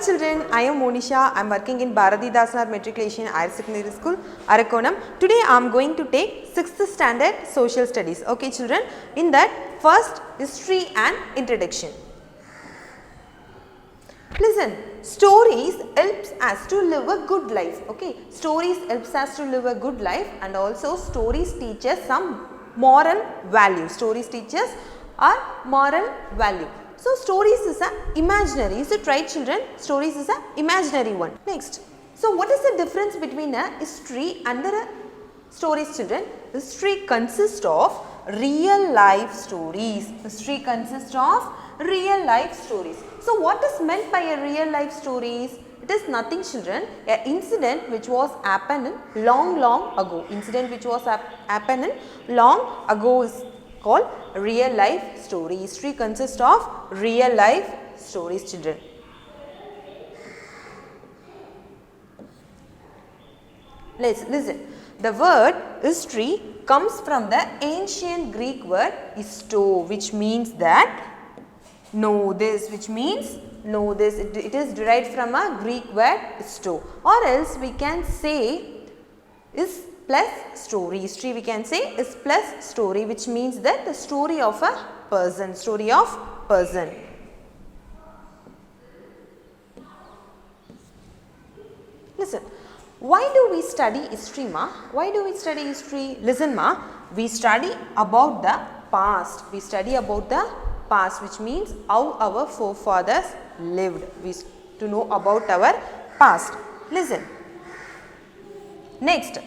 children, I am Monisha. I am working in Bharathidhasanar Matriculation Higher Secondary School, Arakkonam. Today I am going to take 6th standard social studies. Okay children, in that first history and introduction. Listen, stories helps us to live a good life. Okay, stories helps us to live a good life, and also stories teach us some moral value. Stories teach us our moral value. So, stories is a imaginary. Is it right children? Stories is a imaginary one. Next. So, what is the difference between a history and a stories children? History consists of real life stories. History consists of real life stories. So, what is meant by a real life stories? It is nothing children, an incident which was happened long ago. Incident which was happened long ago is called real life story. History consists of real life stories children. Let's listen. The word history comes from the ancient Greek word histo, which means that know this, which means know this. It is derived from a Greek word histo, or else we can say is plus story. History we can say is plus story, which means that the story of a person, story of person. Listen, why do we study history ma? Why do we study history? Listen ma, we study about the past. We study about the past, which means how our forefathers lived. We to know about our past. Listen. Next,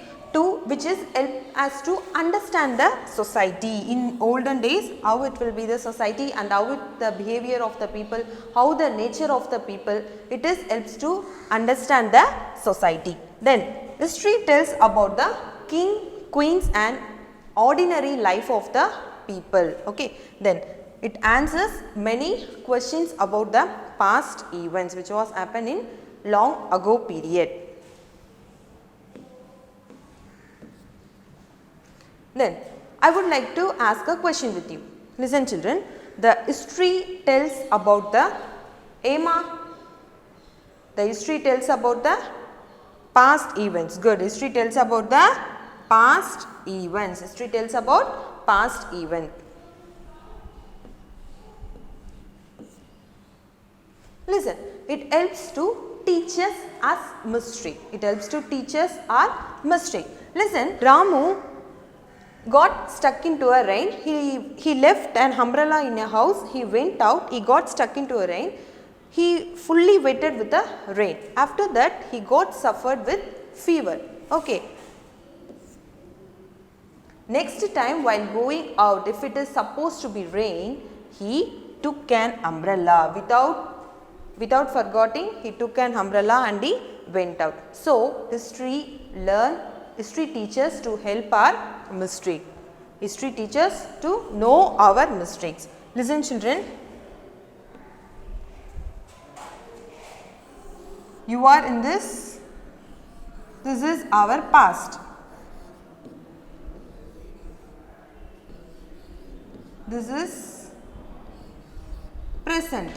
which is help us to understand the society. In olden days, how it will be the society and how the behavior of the people, how the nature of the people, it is helps to understand the society. Then, history tells about the king, queens and ordinary life of the people. Okay. Then, it answers many questions about the past events which was happened in long ago period. Then, I would like to ask a question with you. Listen children, the history tells about the Emma. The history tells about the past events. Good. History tells about the past events. History tells about past event. Listen, it helps to teach us mystery. It helps to teach us our mystery. Listen, Ramu got stuck into a rain. He left an umbrella in a house. He went out. He got stuck into a rain. He fully wetted with the rain. After that, he got suffered with fever. Okay. Next time while going out, if it is supposed to be rain, he took an umbrella. Without forgetting, he took an umbrella and he went out. So, history teaches to help our mystery. History teaches to know our mistakes. Listen children. You are in this. This is our past. This is present.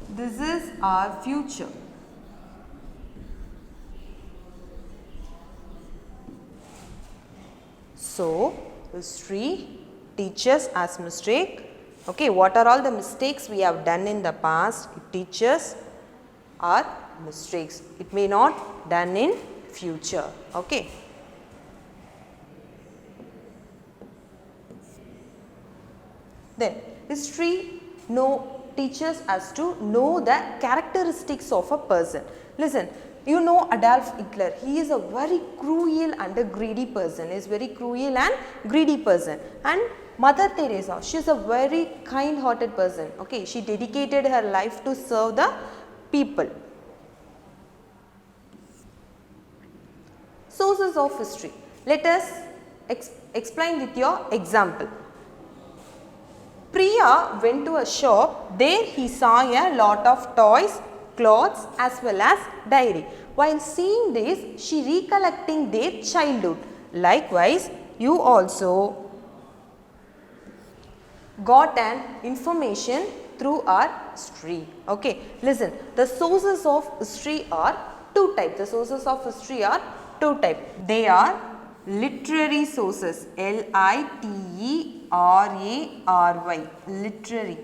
This is our future. So, history teaches us mistake. Okay, what are all the mistakes we have done in the past? It teaches our mistakes. It may not done in future. Okay. Then, history teaches us to know the characteristics of a person. Listen, you know Adolf Hitler, he is a very cruel and a greedy person. He is very cruel and greedy person. And Mother Teresa, she is a very kind hearted person. Okay, she dedicated her life to serve the people. Sources of history. Let us explain with your example. Priya went to a shop. There he saw a lot of toys, clothes as well as diary. While seeing this, she recollecting their childhood. Likewise, you also got an information through our history. Okay, listen, the sources of history are two types. The sources of history are two types. They are literary sources, L-I-T-E-R-A-R-Y, literary.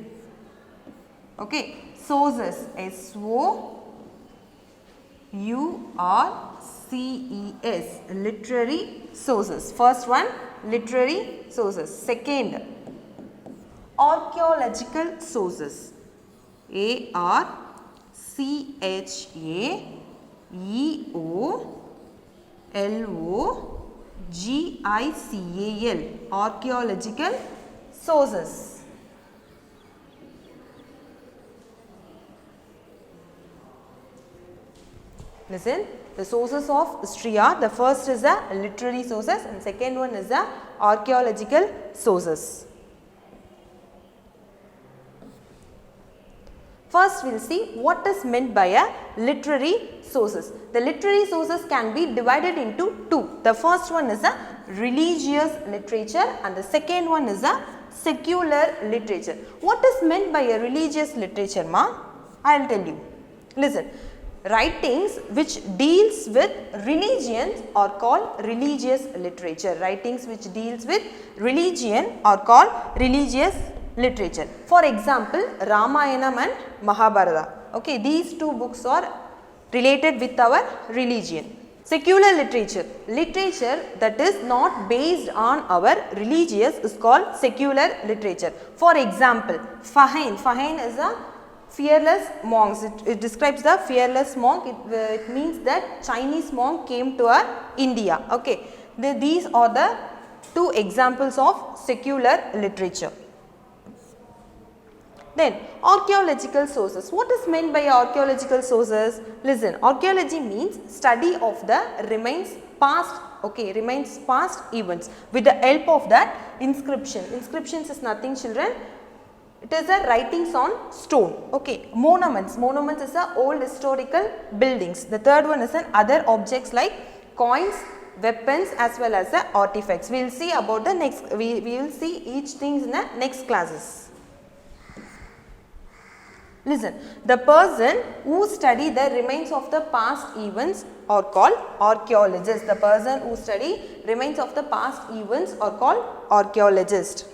Okay, sources, S-O-U-R-C-E-S, literary sources. First one, literary sources. Second, archaeological sources, A-R-C-H-A-E-O-L-O-G-I-C-A-L, archaeological sources. Listen, the sources of history are, the first is the literary sources and second one is the archaeological sources. First we will see what is meant by a literary sources. The literary sources can be divided into two. The first one is a religious literature and the second one is a secular literature. What is meant by a religious literature, ma? I will tell you. Listen, writings which deals with religions are called religious literature. Writings which deals with religion are called religious literature. For example, Ramayanam and Mahabharata. Okay, these two books are related with our religion. Secular literature, literature that is not based on our religious is called secular literature. For example, Fahain is a fearless monks. It describes the fearless monk. It means that Chinese monk came to our India. Okay, these are the two examples of secular literature. Then archaeological sources. What is meant by archaeological sources? Listen, archaeology means study of the remains past, okay, remains past events with the help of that inscription. Inscriptions is nothing, children. It is a writings on stone. Okay, monuments. Monuments is a old historical buildings. The third one is an other objects like coins, weapons as well as the artifacts. We will see about the next. We will see each things in the next classes. Listen, the person who study the remains of the past events are called archaeologists. The person who study remains of the past events are called archaeologists.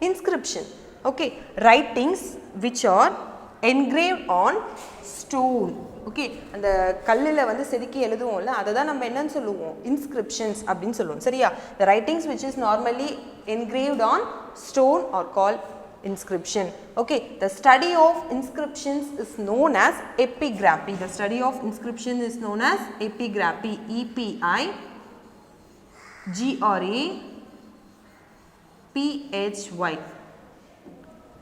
Inscription, okay, writings which are engraved on stone. Okay, and the கல்லில வந்து செதுக்கி எழுதுவோம்ல அததான் நம்ம என்னன்னு சொல்லுவோம் inscriptions அப்படினு சொல்லுவோம் சரியா. The writings which is normally engraved on stone are called inscription. Okay, the study of inscriptions is known as epigraphy. The study of inscription is known as epigraphy. E-P-I-G-R-A-P-H-Y.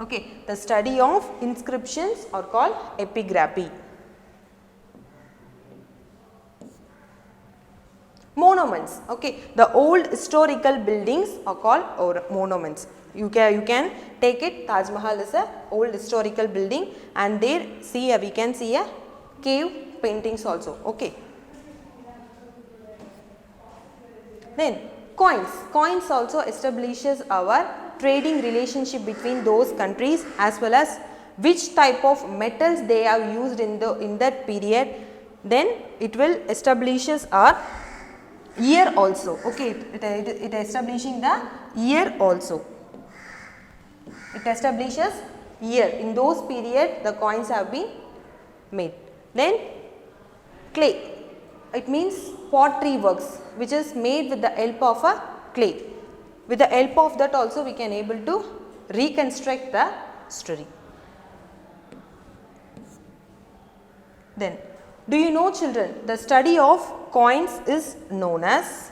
Okay, the study of inscriptions are called epigraphy. Monuments, okay, the old historical buildings are called monuments. You can take it. Taj Mahal is a old historical building and there we can see a cave paintings also. Okay. Then coins also establishes our trading relationship between those countries as well as which type of metals they have used in that period. Then it will establishes our year also. Okay, it establishing the year also. It establishes year. In those period the coins have been made. Then clay. It means pottery works which is made with the help of a clay. With the help of that also we can able to reconstruct the story. Then do you know children, the study of coins is known as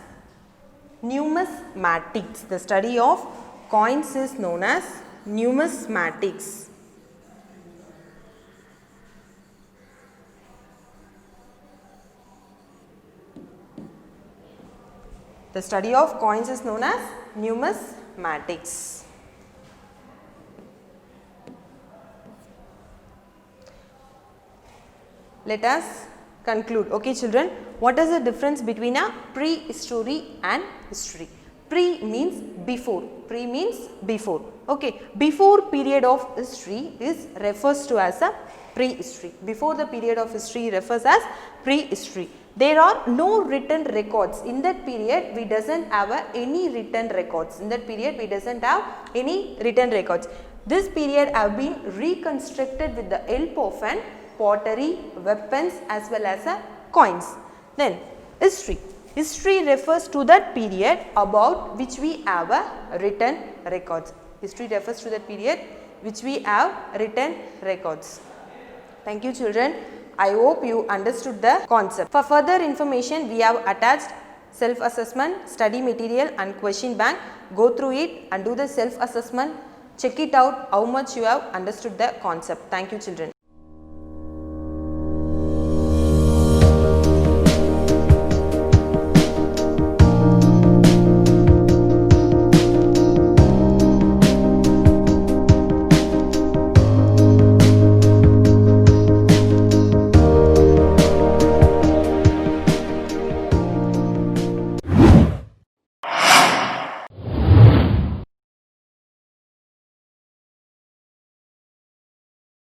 numismatics. The study of coins is known as numismatics. The study of coins is known as numismatics. Let us conclude. Okay children, what is the difference between a prehistory and history? Pre means before. Pre means before. Okay. Before period of history is refers to as a prehistory. Before the period of history refers as prehistory. There are no written records. In that period, we doesn't have any written records. In that period, we doesn't have any written records. This period have been reconstructed with the help of an pottery, weapons as well as coins. Then history. History refers to that period about which we have written records. History refers to that period which we have written records. Thank you children. I hope you understood the concept. For further information, we have attached self-assessment, study material and question bank. Go through it and do the self-assessment. Check it out how much you have understood the concept. Thank you children.